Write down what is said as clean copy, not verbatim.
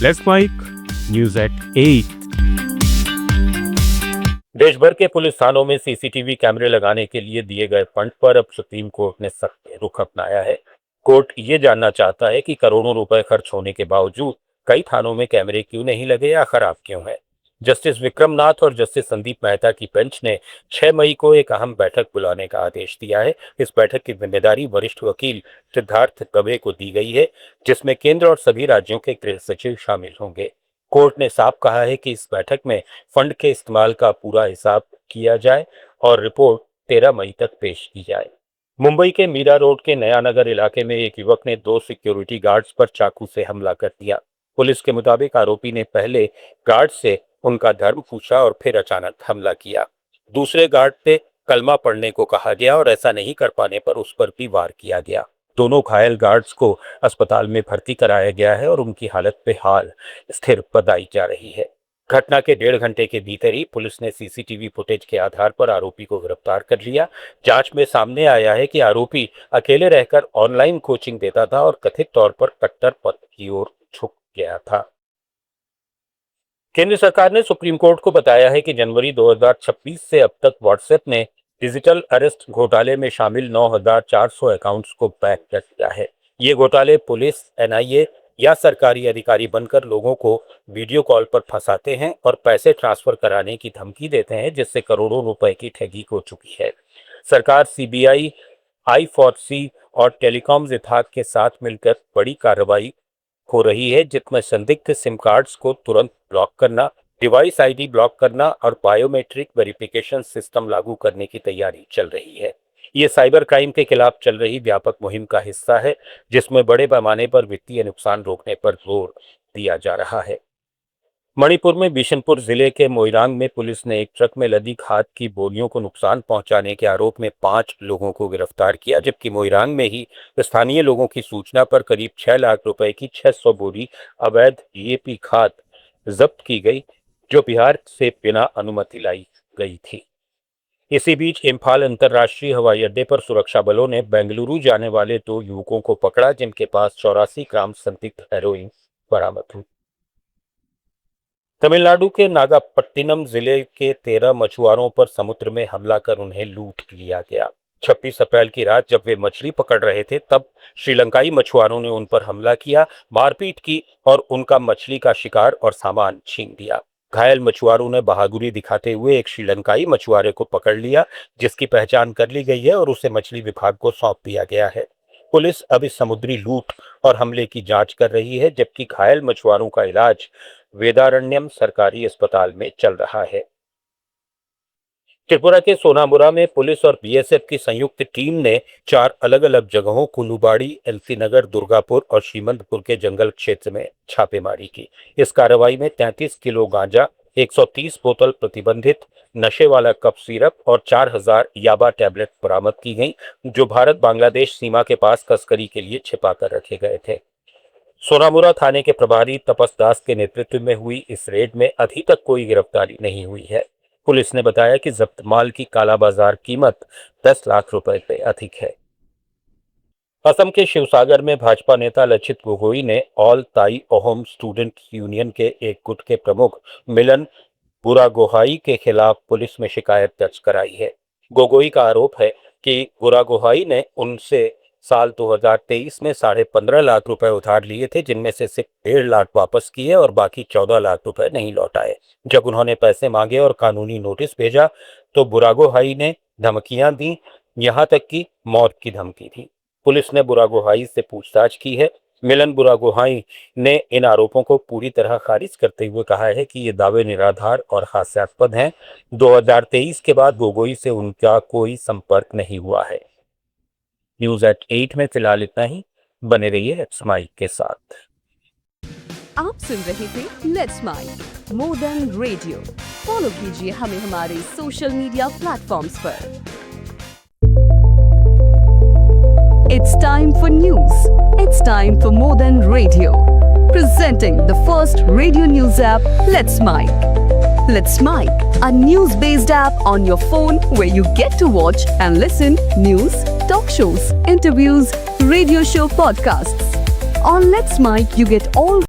Let's mic news at 8। देश भर के पुलिस थानों में सीसीटीवी कैमरे लगाने के लिए दिए गए फंड पर अब सुप्रीम कोर्ट ने सख्त रुख अपनाया है। कोर्ट ये जानना चाहता है कि करोड़ों रुपए खर्च होने के बावजूद कई थानों में कैमरे क्यों नहीं लगे या खराब क्यों है। जस्टिस विक्रमनाथ और जस्टिस संदीप मेहता की बेंच ने 6 मई को एक अहम बैठक बुलाने का आदेश दिया है। इस बैठक की जिम्मेदारी वरिष्ठ वकील सिद्धार्थ दवे को दी गई है, जिसमें केंद्र और सभी राज्यों के गृह सचिव शामिल होंगे। कोर्ट ने साफ कहा है कि इस बैठक में फंड के इस्तेमाल का पूरा हिसाब किया जाए और रिपोर्ट 13 मई तक पेश की जाए। मुंबई के मीरा रोड के नया नगर इलाके में एक युवक ने 2 सिक्योरिटी गार्ड्स पर चाकू से हमला कर दिया। पुलिस के मुताबिक आरोपी ने पहले गार्ड से उनका धर्म पूछा और फिर अचानक हमला किया। दूसरे गार्ड से कलमा पढ़ने को कहा गया और ऐसा नहीं कर पाने पर उस पर भी वार किया गया। दोनों घायल गार्ड्स को अस्पताल में भर्ती कराया गया है और उनकी हालत बेहाल स्थिर बताई जा रही है। घटना के 1.5 घंटे के भीतर ही पुलिस ने सीसीटीवी फुटेज के आधार पर आरोपी को गिरफ्तार कर लिया। जांच में सामने आया है कि आरोपी अकेले रहकर ऑनलाइन कोचिंग देता था और कथित तौर पर कट्टरपंथ की ओर झुक गया था। केंद्र सरकार ने सुप्रीम कोर्ट को बताया है कि जनवरी 2026 से अब तक व्हाट्सएप ने डिजिटल अरेस्ट घोटाले में शामिल 9,400 अकाउंट्स को बैक कर दिया है। ये घोटाले पुलिस, एनआईए या सरकारी अधिकारी बनकर लोगों को वीडियो कॉल पर फंसाते हैं और पैसे ट्रांसफर कराने की धमकी देते हैं, जिससे करोड़ों रुपए की ठगी हो चुकी है। सरकार सीबीआई, I4C और टेलीकॉम विभाग के साथ मिलकर बड़ी कार्रवाई हो रही है, जिसमें संदिग्ध सिम कार्ड्स को तुरंत ब्लॉक करना, डिवाइस आईडी ब्लॉक करना और बायोमेट्रिक वेरिफिकेशन सिस्टम लागू करने की तैयारी चल रही है। ये साइबर क्राइम के खिलाफ चल रही व्यापक मुहिम का हिस्सा है, जिसमें बड़े पैमाने पर वित्तीय नुकसान रोकने पर जोर दिया जा रहा है। मणिपुर में बिशनपुर जिले के मोइरांग में पुलिस ने एक ट्रक में लदी खाद की बोरियों को नुकसान पहुंचाने के आरोप में 5 लोगों को गिरफ्तार किया, जबकि मोइरांग में ही स्थानीय लोगों की सूचना पर करीब 6 लाख रुपए की 600 बोरी अवैध डीएपी खाद जब्त की गई, जो बिहार से बिना अनुमति लाई गई थी। इसी बीच इम्फाल अंतर्राष्ट्रीय हवाई अड्डे पर सुरक्षा बलों ने बेंगलुरु जाने वाले 2 युवकों को पकड़ा, जिनके पास 84 ग्राम संदिग्ध हेरोइन बरामद हुई। तमिलनाडु के नागापट्टिनम जिले के 13 मछुआरों पर समुद्र में हमला कर उन्हें लूट लिया गया। 26 अप्रैल की रात जब वे मछली पकड़ रहे थे, तब श्रीलंकाई मछुआरों ने उन पर हमला किया, मारपीट की और उनका मछली का शिकार और सामान छीन लिया। घायल मछुआरों ने बहादुरी दिखाते हुए एक श्रीलंकाई मछुआरे को पकड़ लिया, जिसकी पहचान कर ली गई है और उसे मछली विभाग को सौंप दिया गया है। पुलिस अब इस समुद्री लूट और हमले की जांच कर रही है, जबकि घायल मछुआरों का इलाज वेदारण्यम सरकारी अस्पताल में चल रहा है। त्रिपुरा के सोनामुरा में पुलिस और बीएसएफ की संयुक्त टीम ने 4 अलग अलग जगहों कुलूबाड़ी, एलसी नगर, दुर्गापुर और श्रीमंतपुर के जंगल क्षेत्र में छापेमारी की। इस कार्रवाई में 33 किलो गांजा, 130 बोतल प्रतिबंधित नशे वाला कफ सिरप और 4000 याबा टैबलेट बरामद की गई, जो भारत बांग्लादेश सीमा के पास तस्करी के लिए छिपा कर रखे गए थे। सोनामुरा थाने के प्रभारी तपस दास के नेतृत्व में हुई इस रेड में अभी तक कोई गिरफ्तारी नहीं हुई है। पुलिस ने बताया कि जब्त माल की काला बाजार कीमत 10 लाख रुपए से अधिक है। असम के शिवसागर में भाजपा नेता लचित गोगोई ने ऑल ताई अहोम स्टूडेंट यूनियन के एक गुट के प्रमुख मिलन बुरागोहाई के खिलाफ पुलिस में शिकायत दर्ज कराई है। गोगोई का आरोप है कि बुरागोहाई ने उनसे साल 2023 में 15.5 लाख रुपए उधार लिए थे, जिनमें से सिर्फ 1.5 लाख वापस किए और बाकी 14 लाख रुपए नहीं लौटाए। जब उन्होंने पैसे मांगे और कानूनी नोटिस भेजा तो बुरागोहाई ने धमकियां दी, यहां तक कि मौत की धमकी दी। पुलिस ने बुरागोहाई से पूछताछ की है। मिलन बुरागोहाई ने इन आरोपों को पूरी तरह खारिज करते हुए कहा है कि ये दावे निराधार और हास्यास्पद हैं। 2023 के बाद गोगोई से उनका कोई संपर्क नहीं हुआ है। न्यूज एट 8 में फिलहाल इतना ही। बने रहिए लेट्स माइक के साथ। आप सुन रहे थे let's mike more than radio. Follow कीजिए हमें हमारे सोशल मीडिया प्लेटफॉर्म्स पर। It's time for news. It's time for more than radio. Presenting the first radio news app, Let's Mic. Let's Mic, a news-based app on your phone where you get to watch and listen news, talk shows, interviews, radio show podcasts. On Let's Mic, you get all